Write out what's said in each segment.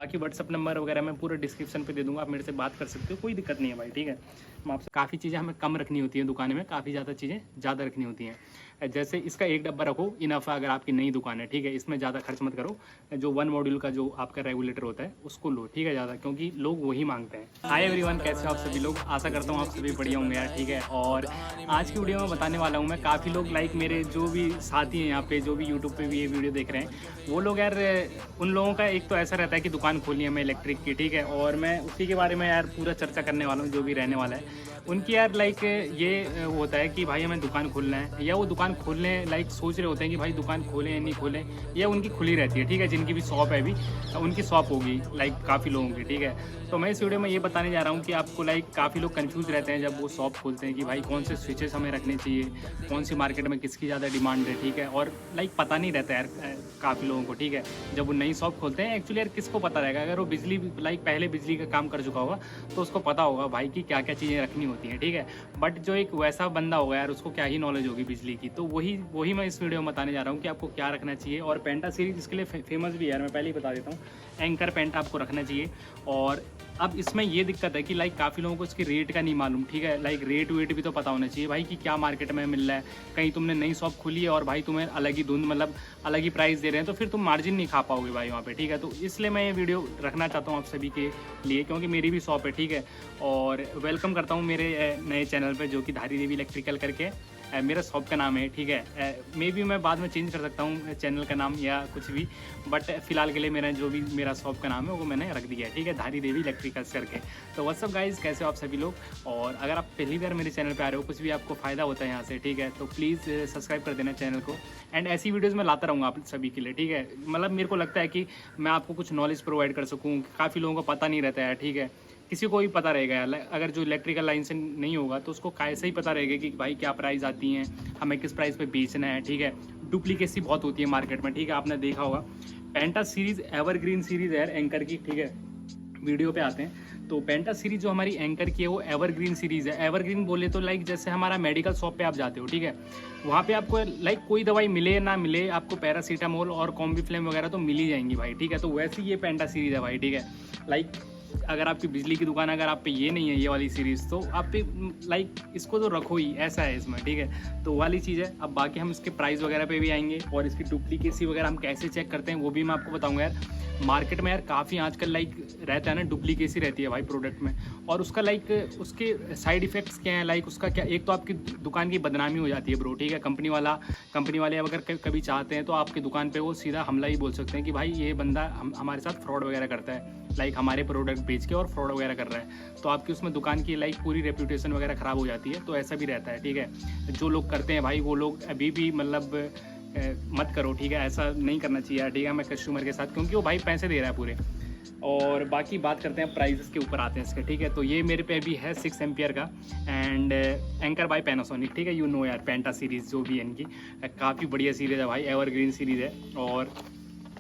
बाकी WhatsApp number वगैरह मैं पूरा डिस्क्रिप्शन पे दे दूँगा, आप मेरे से बात कर सकते हो, कोई दिक्कत नहीं है भाई, ठीक है। मैं आपसे काफ़ी चीज़ें हमें कम रखनी होती हैं दुकान में, काफ़ी ज़्यादा चीज़ें ज़्यादा रखनी होती हैं। जैसे इसका एक डब्बा रखो इनफ है, अगर आपकी नई दुकान है, ठीक है। इसमें ज़्यादा खर्च मत करो, जो 1 मॉड्यूल का जो आपका रेगुलेटर होता है उसको लो, ठीक है, ज़्यादा, क्योंकि लोग वही मांगते हैं। हाय एवरीवन, कैसे हो आप सभी लोग? आशा करता हूँ आप सभी बढ़िया होंगे यार, ठीक है। और आज की वीडियो में बताने वाला हूँ मैं, काफ़ी लोग लाइक मेरे जो भी साथी हैं यहाँ पे, जो भी यूट्यूब पे भी ये वीडियो देख रहे हैं, वो लोग यार, उन लोगों का एक तो ऐसा रहता है कि दुकान खोलनी है हमें इलेक्ट्रिक की, ठीक है। और मैं उसी के बारे में यार पूरा चर्चा करने वाला हूँ, जो भी रहने वाला है उनकी यार लाइक ये होता है कि भाई हमें दुकान खोलना है, या वो दुकान खोलने लाइक सोच रहे होते हैं कि भाई दुकान खोलें या नहीं खोलें, या उनकी खुली रहती है, ठीक है। जिनकी भी शॉप है अभी, उनकी शॉप होगी लाइक काफ़ी लोगों की, ठीक है। तो मैं इस वीडियो में ये बताने जा रहा हूँ कि आपको लाइक काफ़ी लोग कंफ्यूज रहते हैं जब वो शॉप खोलते हैं कि भाई कौन से स्विचेस हमें रखने चाहिए, कौन सी मार्केट में किसकी ज़्यादा डिमांड है, ठीक है। और लाइक पता नहीं रहता यार काफ़ी लोगों को, ठीक है। जब वो नई शॉप खोलते हैं, एक्चुअली यार किसको पता रहेगा, अगर वो बिजली लाइक पहले बिजली का काम कर चुका होगा तो उसको पता होगा भाई कि क्या क्या चीज़ें रखनी होती हैं, ठीक है। बट जो एक वैसा बंदा होगा यार, उसको क्या ही नॉलेज होगी बिजली की, तो वही वही मैं इस वीडियो में बताने जा रहा हूँ कि आपको क्या रखना चाहिए। और पेंटा सीरीज इसके लिए फेमस भी है यार, मैं पहले ही बता देता हूँ, एंकर पेंटा आपको रखना चाहिए। और अब इसमें ये दिक्कत है कि लाइक काफ़ी लोगों को इसकी रेट का नहीं मालूम, ठीक है। लाइक रेट वेट भी तो पता होना चाहिए भाई कि क्या मार्केट में मिल रहा है। कहीं तुमने नई शॉप खोली है और भाई तुम्हें अलग ही धुंध, मतलब अलग ही प्राइस दे रहे हैं, तो फिर तुम मार्जिन नहीं खा पाओगे भाई वहाँ पे, ठीक है। तो इसलिए मैं ये वीडियो रखना चाहता हूँ आप सभी के लिए, क्योंकि मेरी भी शॉप है, ठीक है। और वेलकम करता हूँ मेरे नए चैनल पे, जो कि धारी देवी इलेक्ट्रिकल करके मेरा शॉप का नाम है, ठीक है। मे बी मैं बाद में चेंज कर सकता हूँ चैनल का नाम या कुछ भी, बट फिलहाल के लिए मेरा जो भी मेरा शॉप का नाम है वो मैंने रख दिया है, ठीक है, धारी देवी इलेक्ट्रिकल्स करके। तो व्हाट्सअप गाइज, कैसे हो आप सभी लोग? और अगर आप पहली बार मेरे चैनल पे आ रहे हो, कुछ भी आपको फ़ायदा होता है यहाँ से, ठीक है, तो प्लीज़ सब्सक्राइब कर देना चैनल को। एंड ऐसी वीडियोज़ मैं लाता रहूँगा आप सभी के लिए, ठीक है। मतलब मेरे को लगता है कि मैं आपको कुछ नॉलेज प्रोवाइड कर सकूँ, काफ़ी लोगों को पता नहीं रहता है, ठीक है। किसी को भी पता रहेगा यार, अगर जो इलेक्ट्रिकल लाइन से नहीं होगा तो उसको कैसे ही पता रहेगा कि भाई क्या प्राइस आती हैं, हमें किस प्राइस पे बेचना है, ठीक है। डुप्लीकेसी बहुत होती है मार्केट में, ठीक है, आपने देखा होगा। पेंटा सीरीज़ एवरग्रीन सीरीज़ है एंकर की, ठीक है। वीडियो पे आते हैं तो पेंटा सीरीज जो हमारी एंकर की है वो एवरग्रीन सीरीज़ है। एवरग्रीन बोले तो लाइक जैसे हमारा मेडिकल शॉप पे आप जाते हो, ठीक है, वहाँ पे आपको लाइक कोई दवाई मिले ना मिले, आपको पैरासीटामोल और कॉम्बीफ्लेम वगैरह तो मिल ही जाएंगी भाई, ठीक है। तो वैसे ही ये पेंटा सीरीज़ है भाई, ठीक है। लाइक अगर आपकी बिजली की दुकान, अगर आप पे ये नहीं है ये वाली सीरीज़, तो आप पे लाइक इसको तो रखो ही, ऐसा है इसमें, ठीक है। तो वाली चीज़ है। अब बाकी हम इसके प्राइस वगैरह पे भी आएंगे, और इसकी डुप्लीकेसी वगैरह हम कैसे चेक करते हैं वो भी मैं आपको बताऊंगा यार। मार्केट में यार काफ़ी आजकल लाइक रहता है ना, डुप्लीकेसी रहती है भाई प्रोडक्ट में, और उसका लाइक उसके साइड इफ़ेक्ट्स क्या हैं, लाइक उसका क्या, एक तो आपकी दुकान की बदनामी हो जाती है ब्रो, ठीक है। कंपनी वाले अगर कभी चाहते हैं तो आपकी दुकान पे वो सीधा हमला ही बोल सकते हैं कि भाई ये बंदा हमारे साथ फ्रॉड वगैरह करता है, लाइक हमारे प्रोडक्ट बेच के और फ्रॉड वगैरह कर रहा है, तो आपकी उसमें दुकान की लाइक पूरी रेप्यूटेशन वगैरह ख़राब हो जाती है। तो ऐसा भी रहता है, ठीक है। जो लोग करते हैं भाई वो लोग अभी भी मतलब मत करो, ठीक है, ऐसा नहीं करना चाहिए यार, ठीक है, मैं कस्टमर के साथ, क्योंकि वो भाई पैसे दे रहा है पूरे। और बाकी बात करते हैं प्राइजेस के ऊपर आते हैं इसके, ठीक है। तो ये मेरे पे अभी है 6 एम्पियर का, एंड एंकर बाय पैनासोनिक, ठीक है। यू नो यार पेंटा सीरीज़ जो भी है इनकी काफ़ी बढ़िया सीरीज़ है भाई, एवरग्रीन सीरीज़ है। और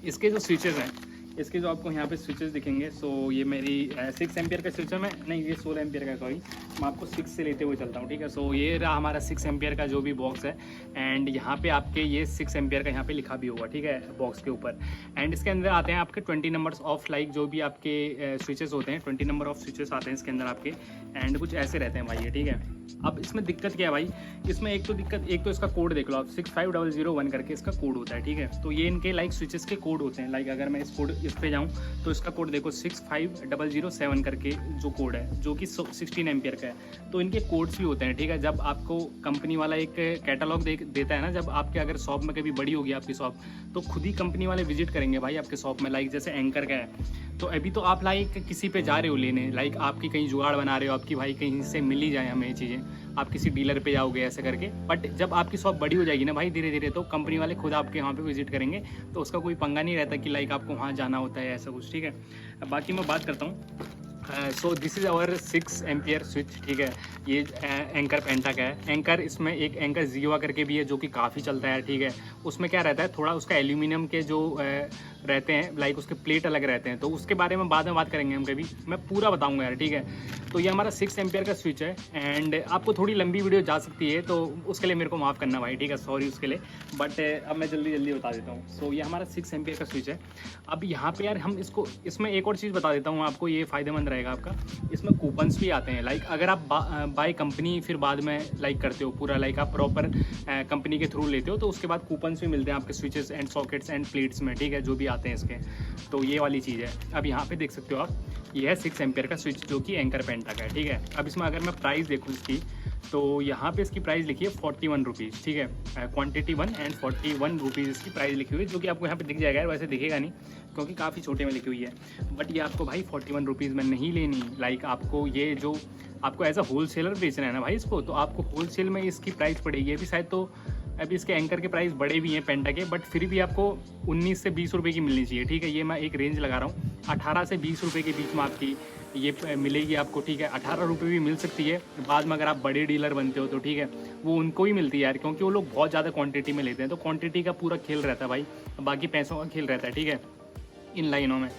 इसके जो स्विचेस हैं, इसके जो आपको यहाँ पे स्विचेस दिखेंगे, सो ये मेरी 6 एम्पियर का स्विच है, मैं नहीं, ये 16 एम्पियर का, सॉरी, मैं आपको 6 से लेते हुए चलता हूँ, ठीक है। सो ये रहा हमारा 6 एम्पियर का जो भी बॉक्स है, एंड यहाँ पे आपके ये 6 एम्पियर का यहाँ पे लिखा भी होगा, ठीक है, बॉक्स के ऊपर। एंड इसके अंदर आते हैं आपके 20 नंबर्स ऑफ लाइक जो भी आपके स्विचेस होते हैं, 20 नंबर ऑफ स्विचेस आते हैं इसके अंदर आपके, एंड कुछ ऐसे रहते हैं भाई ये, ठीक है। अब इसमें दिक्कत क्या है भाई, इसमें एक तो इसका कोड देख लो आप, 65001 करके इसका कोड होता है, ठीक है। तो ये इनके लाइक स्विचेस के कोड होते हैं, लाइक अगर मैं इस पे जाऊँ तो इसका कोड देखो 65007 करके जो कोड है, जो कि 16 एम्पियर का है। तो इनके कोड्स भी होते हैं, ठीक है। जब आपको कंपनी वाला एक कैटलॉग देता है ना, जब आपके अगर शॉप में कभी बड़ी होगी आपकी शॉप, तो खुद ही कंपनी वाले विजिट करेंगे भाई आपके शॉप में, लाइक जैसे एंकर का है। तो अभी तो आप लाइक किसी पे जा रहे हो लेने, लाइक आपकी कहीं जुगाड़ बना रहे हो, आपकी भाई कहीं से मिल ही जाए हमें ये चीज़ें, आप किसी डीलर पे जाओगे ऐसे करके। बट जब आपकी शॉप बड़ी हो जाएगी ना भाई धीरे धीरे, तो कंपनी वाले खुद आपके वहाँ पे विजिट करेंगे, तो उसका कोई पंगा नहीं रहता कि लाइक आपको वहाँ जाना होता है ऐसा कुछ, ठीक है। बाकी मैं बात करता हूँ, so this is our 6 ampere switch, ठीक है। ये एंकर पेंटा का है। एंकर इसमें एक एंकर जीवा करके भी है जो कि काफ़ी चलता है, ठीक है। उसमें क्या रहता है, थोड़ा उसका एल्यूमिनियम के जो रहते हैं, लाइक उसके प्लेट अलग रहते हैं, तो उसके बारे में बाद में बात करेंगे हम कभी, मैं पूरा बताऊंगा यार, ठीक है। तो ये हमारा 6 एम्पियर का स्विच है एंड आपको थोड़ी लंबी वीडियो जा सकती है, तो उसके लिए मेरे को माफ़ करना भाई, ठीक है, सॉरी उसके लिए, बट अब मैं जल्दी बता देता हूँ। सो ये हमारा 6 एम्पियर का स्विच है। अब यहाँ पे यार हम इसको, इसमें एक और चीज़ बता देता हूँ आपको, ये फ़ायदेमंद रहेगा आपका, इसमें कूपन्स भी आते हैं। लाइक अगर आप बाय कंपनी फिर बाद में लाइक करते हो पूरा, लाइक आप प्रॉपर कंपनी के थ्रू लेते हो, तो उसके बाद कूपन्स भी मिलते हैं आपके switches and sockets and plates में, ठीक है, जो भी आते हैं इसके। तो ये वाली चीज़ है। अब यहाँ पे देख सकते हो आप, ये है 6 एम्पियर का स्विच जो कि एंकर पेंटा का है, ठीक है। अब इसमें अगर मैं प्राइस देखूँ इसकी, तो यहाँ पे इसकी प्राइस लिखी है 41 रुपीज़, ठीक है, क्वांटिटी 1 एंड 41 रुपीज़ इसकी प्राइस लिखी हुई है, जो कि आपको यहाँ पे दिख जाएगा यार, वैसे दिखेगा नहीं क्योंकि काफ़ी छोटे में लिखी हुई है, बट ये आपको भाई 41 रुपीज़ में नहीं लेनी। लाइक आपको ये जो आपको एज अ होल सेलर बेचना है ना भाई इसको, तो आपको होल सेल में इसकी प्राइस पड़ेगी। अभी शायद तो अभी इसके एंकर के प्राइस बड़े भी हैं पेंटा के, बट फिर भी आपको 19 से 20 रुपये की मिलनी चाहिए, ठीक है। ये मैं एक रेंज लगा रहा हूँ, 18 से 20 रुपये के बीच में आपकी ये मिलेगी आपको, ठीक है। 18 रुपये भी मिल सकती है बाद में, अगर आप बड़े डीलर बनते हो तो, ठीक है, वो उनको ही मिलती है यार, क्योंकि वो लोग बहुत ज़्यादा क्वांटिटी में लेते हैं, तो क्वांटिटी का पूरा खेल रहता है भाई, बाकी पैसों का खेल रहता है, ठीक है, इन लाइनों में।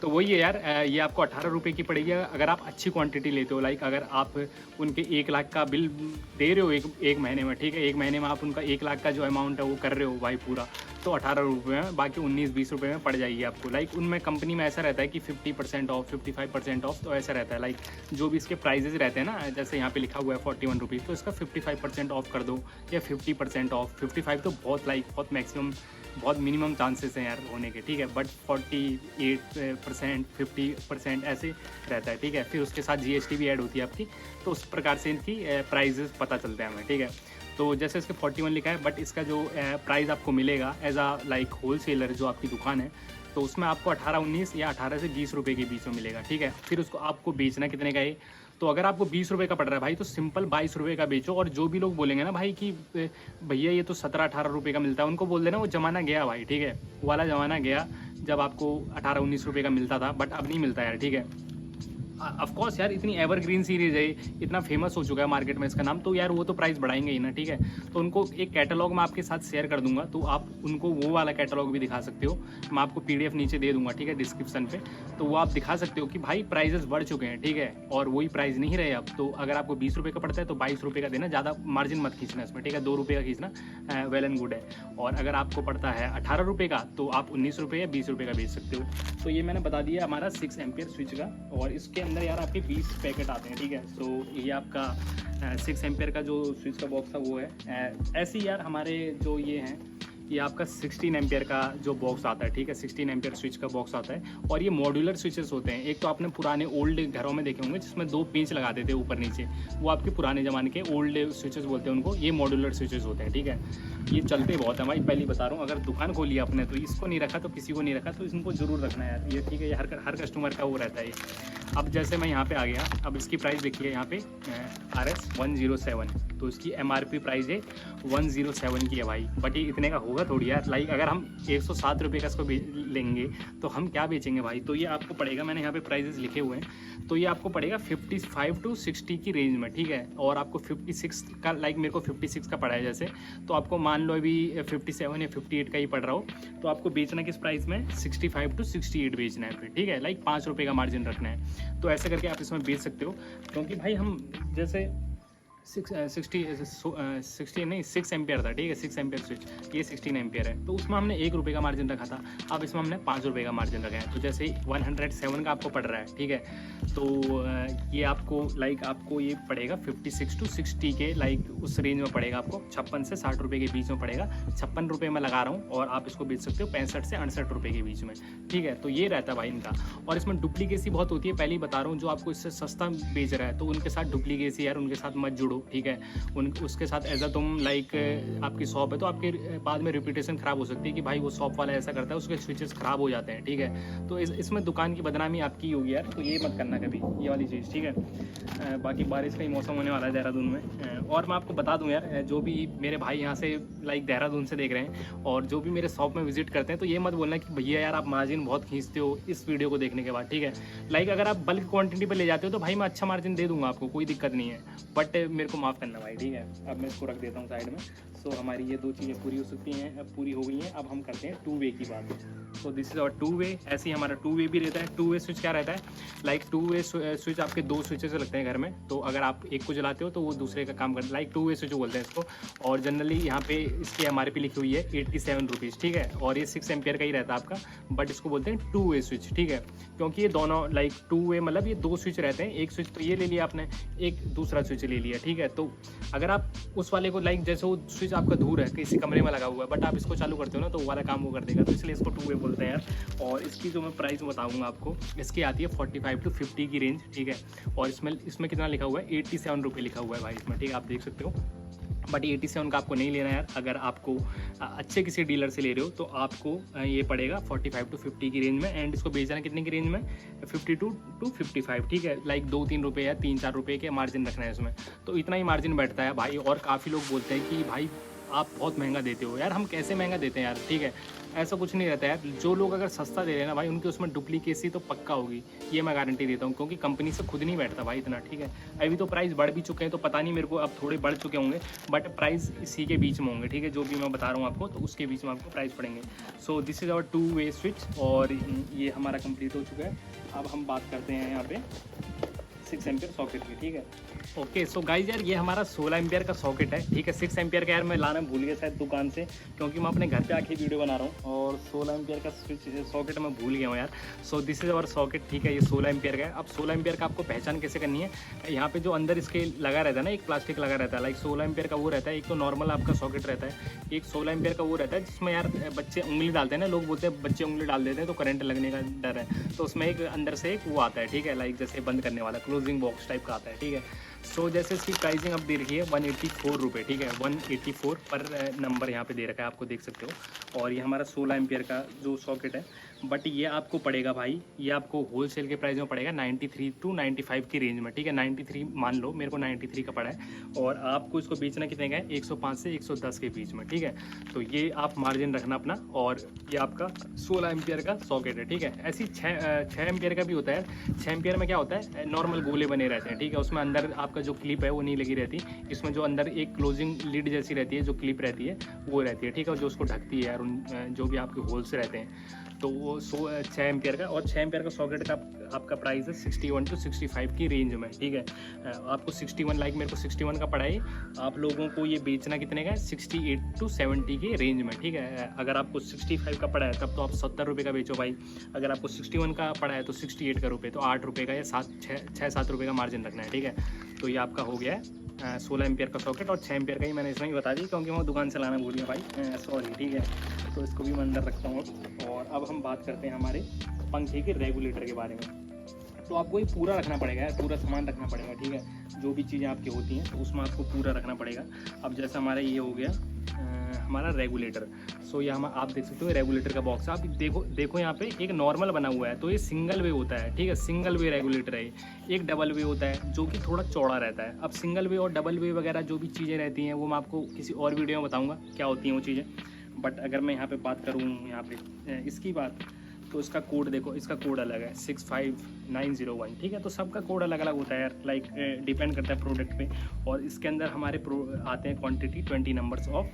तो वही है यार, ये आपको 18 रुपये की पड़ेगी अगर आप अच्छी क्वांटिटी लेते हो। लाइक अगर आप उनके 1 लाख का बिल दे रहे हो एक महीने में, ठीक है, एक महीने में आप उनका 1 लाख का जो अमाउंट है वो कर रहे हो भाई पूरा, तो 18 रुपये में, बाकी 19-20 रुपये में पड़ जाएगी आपको। लाइक उनमें कंपनी में ऐसा रहता है कि 50% ऑफ, 55% ऑफ, तो ऐसा रहता है। लाइक जो भी इसके प्राइजेज रहते हैं ना, जैसे यहाँ पे लिखा हुआ है 41 रुपीज़, तो इसका 55% ऑफ कर दो या 50% ऑफ। 55 तो बहुत लाइक बहुत मैक्सिमम, बहुत मिनिमम चांसेस हैं यार होने के, ठीक है, बट 48%, 50% ऐसे रहता है, ठीक है। फिर उसके साथ GST भी ऐड होती है आपकी, तो उस प्रकार से इनकी प्राइजेस पता चलते हैं हमें, ठीक है। तो जैसे इसके 41 लिखा है, बट इसका जो प्राइस आपको मिलेगा एज आ लाइक होल सेलर जो आपकी दुकान है, तो उसमें आपको 18-19 या 18 से 20 रुपये के बीच में मिलेगा, ठीक है। फिर उसको आपको बेचना कितने का है, तो अगर आपको 20 रुपये का पड़ रहा है भाई, तो सिंपल 22 रुपये का बेचो। और जो भी लोग बोलेंगे ना भाई कि भैया ये तो 17-18 रुपये का मिलता है, उनको बोल देना वो ज़माना गया भाई, ठीक है, वो वाला ज़माना गया जब आपको 18-19 रुपये का मिलता था, बट अब नहीं मिलता यार, ठीक है। ऑफकोर्स यार, इतनी एवरग्रीन सीरीज़ है, इतना फेमस हो चुका है मार्केट में इसका नाम, तो यार वो तो प्राइस बढ़ाएंगे ही ना, ठीक है। तो उनको एक कैटलॉग मैं आपके साथ शेयर कर दूंगा, तो आप उनको वो वाला कैटलॉग भी दिखा सकते हो, मैं आपको PDF नीचे दे दूंगा, ठीक है, डिस्क्रिप्शन पे, तो वो आप दिखा सकते हो कि भाई प्राइजेस बढ़ चुके हैं, ठीक है, और वही प्राइस नहीं रहे अब। तो अगर आपको 20 रुपये का पड़ता है तो 22 रुपये का देना, ज़्यादा मार्जिन मत खींचना इसमें, ठीक है, 2 रुपये का खींचना वेल एंड गुड है। और अगर आपको पड़ता है 18 रुपये का, तो आप 19 रुपये या 20 रुपये का बेच सकते हो। तो ये मैंने बता दिया हमारा 6 एम्पियर स्विच का, और इसके अंदर यार आपके 20 पैकेट आते हैं, ठीक है। सो ये आपका 6 एम्पियर का जो स्विच का बॉक्स था वो है। ऐसे ही यार हमारे जो ये हैं, ये आपका 16 एम्पियर का जो बॉक्स आता है, ठीक है, 16 एम्पियर स्विच का बॉक्स आता है। और ये मॉड्यूलर स्विचेस होते हैं। एक तो आपने पुराने ओल्ड घरों में देखे होंगे जिसमें 2 पेंच लगाते थे ऊपर नीचे, वो आपके पुराने ज़माने के ओल्ड स्विचेस बोलते हैं उनको, ये मॉड्यूलर स्विचेस होते हैं, ठीक है। ये चलते बहुत है भाई, पहले बता रहा हूँ, अगर दुकान खोली आपने तो इसको नहीं रखा तो किसी को नहीं रखा, तो इनको ज़रूर रखना है यार, ये ठीक है, ये हर कस्टमर का वो रहता है। अब जैसे मैं यहाँ पे आ गया, अब इसकी प्राइस देखिए यहाँ पे RS 107, तो इसकी MRP प्राइस है 107 की है भाई, बट ये इतने का होगा थोड़ी यार। लाइक अगर हम 107 रुपये का इसको लेंगे तो हम क्या बेचेंगे भाई। तो ये आपको पड़ेगा, मैंने यहाँ पे प्राइजेस लिखे हुए हैं, तो ये आपको पड़ेगा 55 to 60 की रेंज में, ठीक है। और आपको 56 का, लाइक मेरे को 56 का पड़ा है जैसे, तो आपको मान लो अभी 57 या 58 का ही पड़ रहा हो, तो आपको बेचना किस प्राइस में, 65 to 68 बेचना है फिर, ठीक है। लाइक 5 रुपये का मार्जिन रखना है, तो ऐसे करके आप इसमें बेच सकते हो। क्योंकि भाई हम जैसे 6 एम्पियर था, ठीक है, 6 एम्पियर स्विच, ये 16 एम्पियर है, तो उसमें हमने 1 रुपये का मार्जिन रखा था, अब इसमें हमने 5 रुपये का मार्जिन रखा है। तो जैसे 107 का आपको पड़ रहा है, ठीक है, तो ये आपको लाइक आपको ये पड़ेगा 56 to 60 के लाइक उस रेंज में पड़ेगा आपको, 56 से 60 रुपये के बीच में पड़ेगा। 56 रुपये में लगा रहा हूँ, और आप इसको बेच सकते हो 65 से 68 रुपये के बीच में, ठीक है। तो ये रहता है भाई इनका। और इसमें डुप्लीकेसी बहुत होती है, पहले ही बता रहा हूँ, जो आपको इससे सस्ता बेच रहा है तो उनके साथ डुप्लीकेसी यार, उनके साथ मत जुड़ो, ठीक है। उसके साथ एज अ तुम लाइक आपकी शॉप है तो आपके बाद में रेपुटेशन ख़राब हो सकती है कि भाई वो शॉप वाला ऐसा करता है, उसके स्विचेस ख़राब हो जाते हैं, ठीक है। तो इसमें दुकान की बदनामी आपकी होगी यार, तो ये मत करना कभी, ये वाली चीज़, ठीक है। बाकी बारिश का ही मौसम होने वाला है देहरादून में। और मैं आपको बता दूं यार, जो भी मेरे भाई यहाँ से लाइक देहरादून से देख रहे हैं और जो भी मेरे शॉप में विजिट करते हैं, तो ये मत बोलना कि भैया यार आप मार्जिन बहुत खींचते हो इस वीडियो को देखने के बाद, ठीक है। लाइक अगर आप बल्क क्वांटिटी पर ले जाते हो तो भाई मैं अच्छा मार्जिन दे दूंगा आपको, कोई दिक्कत नहीं है, बट मेरे को माफ़ करना भाई, ठीक है। अब मैं इसको रख देता हूँ साइड में। सो हमारी ये 2 चीज़ें पूरी हो सकती हैं, अब पूरी हो गई हैं। अब हम करते हैं 2 वे की बात। तो दिस इज़ आवर 2 वे। ऐसे ही हमारा 2 वे भी रहता है। 2 वे स्विच क्या रहता है, लाइक 2 वे स्विच आपके 2 स्विचेस लगते हैं घर में, तो अगर आप एक को जलाते हो तो वो दूसरे का काम करता है, लाइक 2 वे स्विच बोलते हैं इसको। और जनरली यहाँ पे इसकी MRP लिखी हुई है 87 रुपीज़, ठीक है। और ये 6 एम्पियर का ही रहता है आपका, बट इसको बोलते हैं 2 वे स्विच, ठीक है। क्योंकि ये दोनों लाइक 2 वे मतलब ये 2 स्विच रहते हैं, एक स्विच तो ये ले लिया आपने, एक दूसरा स्विच ले लिया, ठीक है। तो अगर आप उस वाले को लाइक जैसे वो स्विच आपका दूर है किसी कमरे में लगा हुआ है, बट आप इसको चालू करते हो ना तो वो वाला काम वो कर देगा, तो इसलिए इसको 2 वे बोलते हैं यार। और इसकी जो मैं प्राइस बताऊंगा आपको, इसकी आती है 45 to 50 की रेंज, ठीक है। और इसमें कितना लिखा हुआ है, 87 रुपये लिखा हुआ है भाई इसमें, ठीक है, आप देख सकते हो। बट 87 का आपको नहीं लेना यार। अगर आपको अच्छे किसी डीलर से ले रहे हो तो आपको ये पड़ेगा 45 to 50 की रेंज में। एंड इसको बेचना कितने की रेंज में, 52 to 55, ठीक है। लाइक 2-3 रुपये या 3-4 रुपये के मार्जिन रखना है इसमें, तो इतना ही मार्जिन बैठता है भाई। और काफ़ी लोग बोलते हैं कि भाई आप बहुत महंगा देते हो यार। हम कैसे महंगा देते हैं यार, ठीक है, ऐसा कुछ नहीं रहता यार। जो लोग अगर सस्ता दे रहे हैं ना भाई, उनकी उसमें डुप्लीकेसी तो पक्का होगी, ये मैं गारंटी देता हूँ, क्योंकि कंपनी से खुद नहीं बैठता भाई इतना, ठीक है। अभी तो प्राइस बढ़ भी चुके हैं, तो पता नहीं मेरे को, अब थोड़े बढ़ चुके होंगे, बट प्राइस इसी के बीच में होंगे, ठीक है। जो भी मैं बता रहा हूँ आपको, तो उसके बीच में आपको प्राइस पड़ेंगे। So this is our 2 way switch, और ये हमारा कंप्लीट हो चुका है। अब हम बात करते हैं यहाँ पे 6 एम्पियर सॉकेट की, ठीक है। ओके, सो गाइज यार ये हमारा 16 एम्पियर का सॉकेट है, ठीक है। 6 एम्पियर का यार मैं लाना भूल गया शायद दुकान से, क्योंकि मैं अपने घर पे आके वीडियो बना रहा हूँ, और 16 एम्पियर का सॉकेट मैं भूल गया हूँ यार। So this is our socket, ठीक है। ये 16 एम्पियर का है। अब 16 एम्पियर का आपको पहचान कैसे करनी है, यहाँ पे जो अंदर इसके लगा रहता है ना, एक प्लास्टिक लगा रहता है, लाइक 16 एम्पियर का वो रहता है। एक तो नॉर्मल आपका सॉकेट रहता है, एक 16 एम्पियर का वो रहता है जिसमें यार बच्चे उंगली डालते हैं ना, लोग बोलते हैं बच्चे उंगली डाल देते हैं तो करंट लगने का डर है, तो उसमें एक अंदर से एक वो आता है, ठीक है, लाइक जैसे बंद करने वाला क्लोजिंग बॉक्स टाइप का आता है, ठीक है। सो जैसे इसकी प्राइसिंग अब दे रखी है 184 रुपये, ठीक है। 184 पर नंबर यहाँ पे दे रखा है, आपको देख सकते हो। और ये हमारा 16 एम्पियर का जो सॉकेट है, बट ये आपको पड़ेगा भाई, ये आपको होलसेल के प्राइस में पड़ेगा 93 to 95 की रेंज में, ठीक है। 93 मान लो, मेरे को 93 का पड़ा है, और आपको इसको बेचना कितने का है, 105 से 110 के बीच में, ठीक है। तो ये आप मार्जिन रखना अपना। और ये आपका 16 एम्पियर का सॉकेट है, ठीक है। ऐसी 6 एम्पियर का भी होता है। 6 एम्पियर में क्या होता है, नॉर्मल गोले बने रहते हैं, ठीक है। उसमें अंदर आपका जो क्लिप है वो नहीं लगी रहती, इसमें जो अंदर एक क्लोजिंग लिड जैसी रहती है, जो क्लिप रहती है वो रहती है, ठीक है, जो उसको ढकती है यार, उन जो भी आपके होल्स रहते हैं। तो वो 6 एम्पियर का, और 6 एम्पियर का सॉकेट का आपका प्राइस है 61 to 65 की रेंज में, ठीक है। आपको 61, लाइक मेरे को 61 का पड़ा है, आप लोगों को ये बेचना कितने का है, 68 to 70 की रेंज में, ठीक है। अगर आपको 65 का पड़ा है तब तो आप 70 रुपये का बेचो भाई। अगर आपको 61 का पड़ा है तो 68 का रुपये, तो 8 रुपये का या 6-7 रुपये का मार्जिन रखना है, ठीक है। तो ये आपका हो गया है 16 एम्पियर का सॉकेट, और 6 एम्पियर का ही मैंने इसमें ही बता दी, क्योंकि मैं दुकान से लाना भूल गया भाई, सॉरी, ठीक है। तो इसको भी मैं अंदर रखता हूँ। और अब हम बात करते हैं हमारे पंखे के रेगुलेटर के बारे में। तो आपको ये पूरा रखना पड़ेगा, पूरा सामान रखना पड़ेगा, ठीक है। जो भी चीज़ें आपकी होती हैं तो उसमें आपको पूरा रखना पड़ेगा। अब जैसा हमारा ये हो गया हमारा रेगुलेटर। सो ये हम आप देख सकते हो रेगुलेटर का बॉक्स, आप देखो यहाँ पे एक नॉर्मल बना हुआ है, तो ये सिंगल वे होता है, ठीक है। सिंगल वे रेगुलेटर है। एक डबल वे होता है जो कि थोड़ा चौड़ा रहता है। अब सिंगल वे और डबल वे वगैरह जो भी चीज़ें रहती हैं वो मैं आपको किसी और वीडियो में बताऊँगा क्या होती हैं वो चीज़ें। बट अगर मैं यहाँ पे बात करूँ यहाँ पे इसकी बात, तो इसका कोड देखो, इसका कोड अलग है 65901, ठीक है। तो सबका कोड अलग अलग होता है यार, लाइक डिपेंड करता है प्रोडक्ट पे। और इसके अंदर हमारे आते हैं क्वांटिटी 20 नंबर्स ऑफ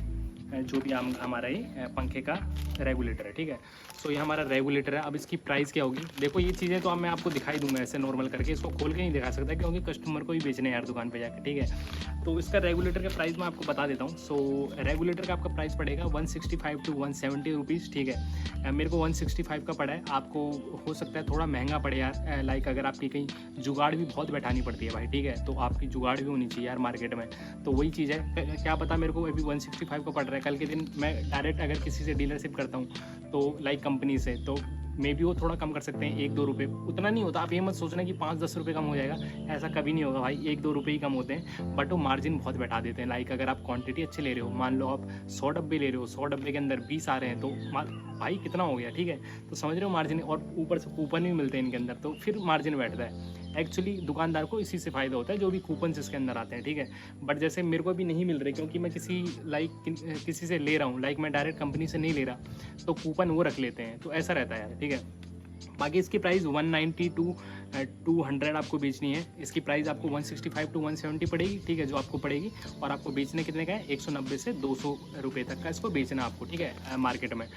जो भी हमारा ये पंखे का रेगुलेटर है, ठीक है। सो ये हमारा रेगुलेटर है। अब इसकी प्राइस क्या होगी, देखो ये चीज़ें तो अब मैं आपको दिखाई दूंगा ऐसे नॉर्मल करके, इसको खोल के नहीं दिखा सकता क्योंकि कस्टमर को ही बेचने यार दुकान पे जाकर, ठीक है। तो इसका रेगुलेटर का प्राइस मैं आपको बता देता हूँ। सो रेगुलेटर का आपका प्राइस पड़ेगा 165 to 170 रुपीज़, ठीक है। मेरे को 165 का पड़ा है, आपको हो सकता है थोड़ा महंगा पड़े यार, लाइक अगर आपकी कहीं जुगाड़ भी बहुत बैठानी पड़ती है भाई, ठीक है, तो आपकी जुगाड़ भी होनी चाहिए यार मार्केट में। तो वही चीज़ है, क्या पता मेरे को अभी 165 का पड़ रहा है, कल के दिन मैं डायरेक्ट अगर किसी से डीलरशिप करता हूँ तो लाइक कंपनी से, तो मे बी वो थोड़ा कम कर सकते हैं, 1-2 रुपये, उतना नहीं होता। आप ये मत सोचना कि 5-10 रुपये कम हो जाएगा, ऐसा कभी नहीं होगा भाई, 1-2 रुपये ही कम होते हैं, बट वो मार्जिन बहुत बैठा देते हैं। लाइक अगर आप क्वांटिटी अच्छी ले रहे हो, मान लो आप 100 डब्बे ले रहे हो, 100 डब्बे के अंदर 20 आ रहे हैं, तो भाई कितना हो गया, ठीक है। तो समझ रहे हो मार्जिन, और ऊपर से कूपन भी मिलते हैं इनके अंदर, तो फिर मार्जिन बैठता है। एक्चुअली दुकानदार को इसी से फ़ायदा होता है, जो भी कूपन इसके अंदर आते हैं, ठीक है। बट जैसे मेरे को अभी नहीं मिल रहे क्योंकि मैं किसी से ले रहा हूँ, लाइक मैं डायरेक्ट कंपनी से नहीं ले रहा, तो कूपन वो रख लेते हैं, तो ऐसा रहता है यार, ठीक है। बाकी इसकी प्राइस 190 टू 200 आपको बेचनी है। इसकी प्राइस आपको 165 टू 170 पड़ेगी, ठीक है, जो आपको पड़ेगी। और आपको बेचने कितने का है, 190 से 200 रुपये तक का इसको बेचना आपको, ठीक है, मार्केट में।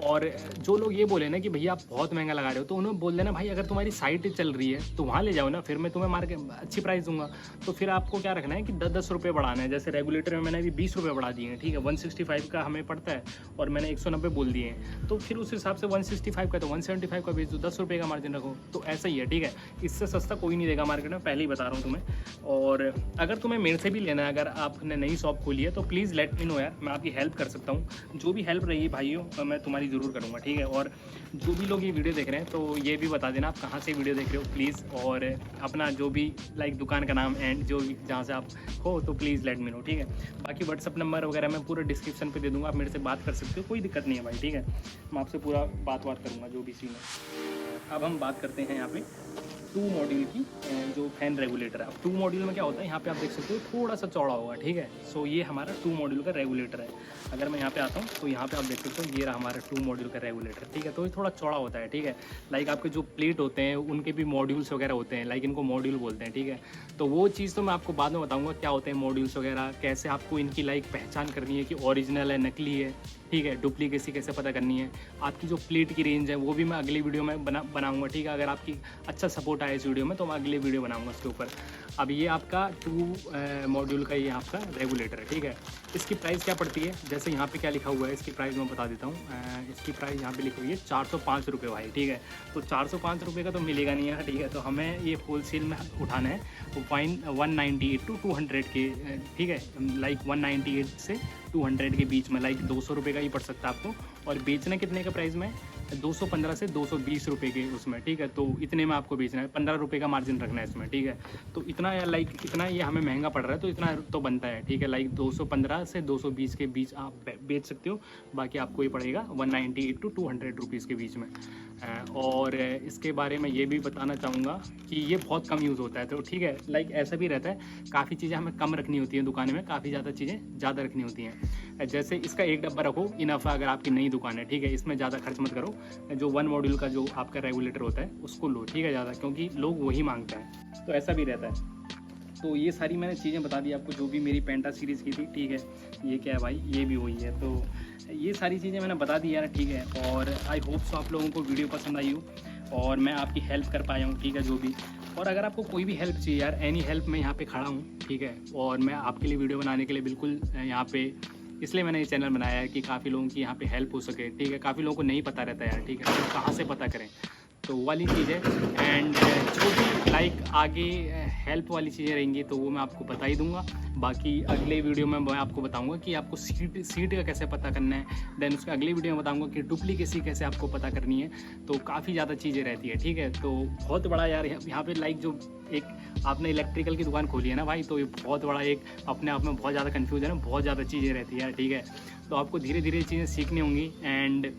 और जो लोग ये बोले ना कि भैया आप बहुत महंगा लगा रहे हो, तो उन्हें बोल देना भाई अगर तुम्हारी साइट चल रही है तो वहाँ ले जाओ ना, फिर मैं तुम्हें मार्केट अच्छी प्राइस दूंगा। तो फिर आपको क्या रखना है कि 10-10 रुपये बढ़ाना है। जैसे रेगुलेटर में मैंने अभी 20 रुपये बढ़ा दिए हैं, ठीक है, 165 का हमें पड़ता है और मैंने 190 बोल दिए हैं, तो फिर उस हिसाब से 165 का तो 175 का बेच दो, 10 रुपये का मार्जिन रखो। तो ऐसा ही है, ठीक है, इससे सस्ता कोई नहीं देगा मार्केट में, पहले ही बता रहा हूँ तुम्हें। और अगर तुम्हें मेरे से भी लेना है, अगर आपने नई शॉप खोली है तो प्लीज़ लेट मी नो यार, मैं आपकी हेल्प कर सकता हूँ। जो भी हेल्प रहेगी भाइयों तो मैं तुम्हारी ज़रूर करूँगा, ठीक है। और जो भी लोग ये वीडियो देख रहे हैं तो ये भी बता देना आप कहाँ से वीडियो देख रहे हो प्लीज़, और अपना जो भी लाइक दुकान का नाम एंड जो भी जहाँ से आप हो तो प्लीज़ लेट मी नो, ठीक है। बाकी व्हाट्सअप नंबर वगैरह मैं पूरा डिस्क्रिप्शन पे दे दूँगा, आप मेरे से बात कर सकते हो, कोई दिक्कत नहीं है भाई, ठीक है। मैं आपसे पूरा बात करूँगा जो भी सीन है। अब हम बात करते हैं यहाँ पे 2 मॉड्यूल की, जो फैन रेगुलेटर है। अब 2 मॉड्यूल में क्या होता है, यहाँ पे आप देख सकते हो थोड़ा सा चौड़ा होगा, ठीक है। सो ये हमारा 2 मॉड्यूल का रेगुलेटर है। अगर मैं यहाँ पे आता हूँ तो यहाँ पे आप देख सकते हो ये रहा हमारा 2 मॉड्यूल का रेगुलेटर, ठीक है। तो ये थोड़ा चौड़ा होता है, ठीक है। लाइक आपके जो प्लेट होते हैं उनके भी मॉड्यूल्स वगैरह होते हैं, लाइक इनको मॉड्यूल बोलते हैं, ठीक है। तो वो चीज़ तो मैं आपको बाद में बताऊँगा क्या होते हैं मॉड्यूल्स वगैरह, कैसे आपको इनकी लाइक पहचान करनी है कि ओरिजिनल है नकली है, ठीक है, डुप्लीकेसी कैसे पता करनी है। आपकी जो प्लेट की रेंज है वो भी मैं अगली वीडियो में बनाऊंगा, ठीक है। अगर आपकी अच्छा सपोर्ट आया इस वीडियो में तो मैं अगली वीडियो बनाऊंगा उसके ऊपर। अब ये आपका 2 मॉड्यूल का ये आपका रेगुलेटर है, ठीक है। इसकी प्राइस क्या पड़ती है, जैसे यहाँ पे क्या लिखा हुआ है, इसकी प्राइस मैं बता देता हूँ। इसकी प्राइस यहाँ पे लिखी हुई है 405 रुपये भाई, ठीक है। तो 405 रुपये का तो मिलेगा नहीं है, ठीक है। तो हमें ये होलसेल में उठाना है 198 टू 200 के, ठीक है, लाइक 198 से 200 के बीच में, लाइक 200 रुपये का ही पड़ सकता है आपको। और बेचना कितने का प्राइस में, 215 से 220 रुपये के उसमें, ठीक है। तो इतने में आपको बेचना है, 15 रुपये का मार्जिन रखना है इसमें, ठीक है। तो इतना लाइक इतना ये हमें महंगा पड़ रहा है तो इतना तो बनता है, ठीक है। लाइक 215 से 220 के बीच आप बेच सकते हो, बाकी आपको ये पड़ेगा 198 टू 200 रुपीज़ के बीच में। और इसके बारे में ये भी बताना चाहूँगा कि ये बहुत कम यूज़ होता है, तो ठीक है, लाइक ऐसा भी रहता है, काफ़ी चीज़ें हमें कम रखनी होती हैं दुकान में, काफ़ी ज़्यादा चीज़ें ज़्यादा रखनी होती हैं। जैसे इसका एक डब्बा रखो इनफ है, अगर आपकी नई दुकान है, ठीक है, इसमें ज़्यादा खर्च मत करो। जो 1 मॉड्यूल का जो आपका रेगुलेटर होता है उसको लो, ठीक है, ज़्यादा, क्योंकि लोग वही मांगते हैं, तो ऐसा भी रहता है। तो ये सारी मैंने चीज़ें बता दी आपको, जो भी मेरी पेंटा सीरीज़ की थी, ठीक है। ये क्या है भाई, ये भी वही है। तो ये सारी चीज़ें मैंने बता दी यार, ठीक है। और आई होप सो आप लोगों को वीडियो पसंद आई हो और मैं आपकी हेल्प कर पाया हूँ, ठीक है, जो भी। और अगर आपको कोई भी हेल्प चाहिए यार, एनी हेल्प, मैं यहाँ पे खड़ा हूँ, ठीक है। और मैं आपके लिए वीडियो बनाने के लिए बिल्कुल यहाँ पे, इसलिए मैंने ये चैनल बनाया है कि काफ़ी लोगों की यहाँ पे हेल्प हो सके, ठीक है। काफ़ी लोगों को नहीं पता रहता यार, ठीक है, तो कहाँ से पता करें, तो वाली चीज़ है। एंड जो भी लाइक आगे हेल्प वाली चीज़ें रहेंगी तो वो मैं आपको बता ही दूंगा। बाकी अगले वीडियो में मैं आपको बताऊंगा कि आपको सीट का कैसे पता करना है, देन उसके अगले वीडियो में बताऊंगा कि डुप्लीकेसी कैसे आपको पता करनी है। तो काफ़ी ज़्यादा चीज़ें रहती है, ठीक है। तो बहुत बड़ा यार यहाँ पे लाइक जो एक आपने इलेक्ट्रिकल की दुकान खोली है ना भाई, तो ये बहुत बड़ा एक अपने आप में बहुत ज़्यादा कन्फ्यूजन है, बहुत ज़्यादा चीज़ें रहती है, ठीक है। तो आपको धीरे धीरे चीज़ें सीखनी होंगी। एंड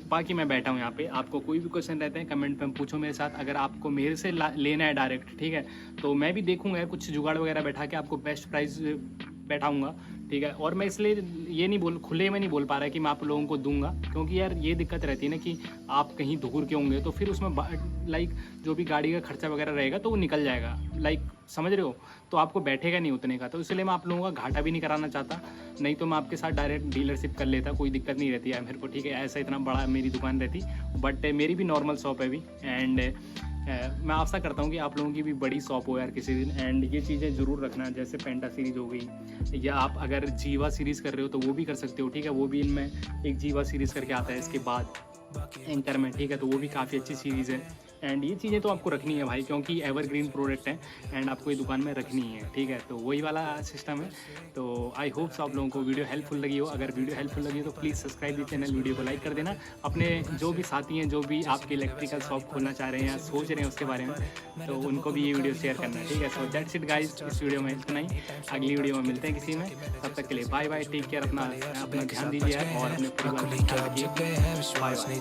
बाकी मैं बैठा हूँ यहाँ पे, आपको कोई भी क्वेश्चन रहते हैं कमेंट पे पूछो मेरे साथ। अगर आपको मेरे से लेना है डायरेक्ट, ठीक है, तो मैं भी देखूंगा कुछ जुगाड़ वगैरह बैठा के आपको बेस्ट प्राइस बैठाऊंगा, ठीक है। और मैं इसलिए ये नहीं खुले में नहीं बोल पा रहा कि मैं आप लोगों को दूंगा, क्योंकि यार ये दिक्कत रहती है ना कि आप कहीं दूर के होंगे तो फिर उसमें लाइक जो भी गाड़ी का खर्चा वगैरह रहेगा तो वो निकल जाएगा, लाइक समझ रहे हो, तो आपको बैठेगा नहीं उतने का। तो इसलिए मैं आप लोगों का घाटा भी नहीं कराना चाहता, नहीं तो मैं आपके साथ डायरेक्ट डीलरशिप कर लेता, कोई दिक्कत नहीं रहती है मेरे को, ठीक है। ऐसा इतना बड़ा मेरी दुकान रहती, बट मेरी भी नॉर्मल शॉप है अभी। एंड मैं आशा करता हूँ कि आप लोगों की भी बड़ी शॉप हो यार किसी दिन। एंड ये चीज़ें ज़रूर रखना, जैसे पेंटा सीरीज़ हो गई, या आप अगर जीवा सीरीज़ कर रहे हो तो वो भी कर सकते हो, ठीक है। वो भी इनमें एक जीवा सीरीज़ करके आता है इसके बाद एंकर में, ठीक है। तो वो भी काफ़ी अच्छी सीरीज़ है। एंड ये चीज़ें तो आपको रखनी है भाई, क्योंकि एवरग्रीन प्रोडक्ट है एंड आपको ये दुकान में रखनी है, ठीक है। तो वही वाला सिस्टम है। तो आई होप सो आप लोगों को वीडियो हेल्पफुल लगी हो। अगर वीडियो हेल्पफुल लगी हो तो please subscribe the channel, video को लाइक कर देना। अपने जो भी साथी हैं, जो भी आपके इलेक्ट्रिकल शॉप खोलना चाह रहे हैं या सोच रहे हैं उसके बारे में, तो उनको भी ये वीडियो शेयर करना है, ठीक है। सो दैट्स इट गाइज, इस वीडियो में इतना ही। अगली वीडियो में मिलते हैं किसी में, तब तक के लिए बाय बाय, टेक केयर, अपना ध्यान दीजिए और अपने परिवार को ख्याल रखिए। Bye bye.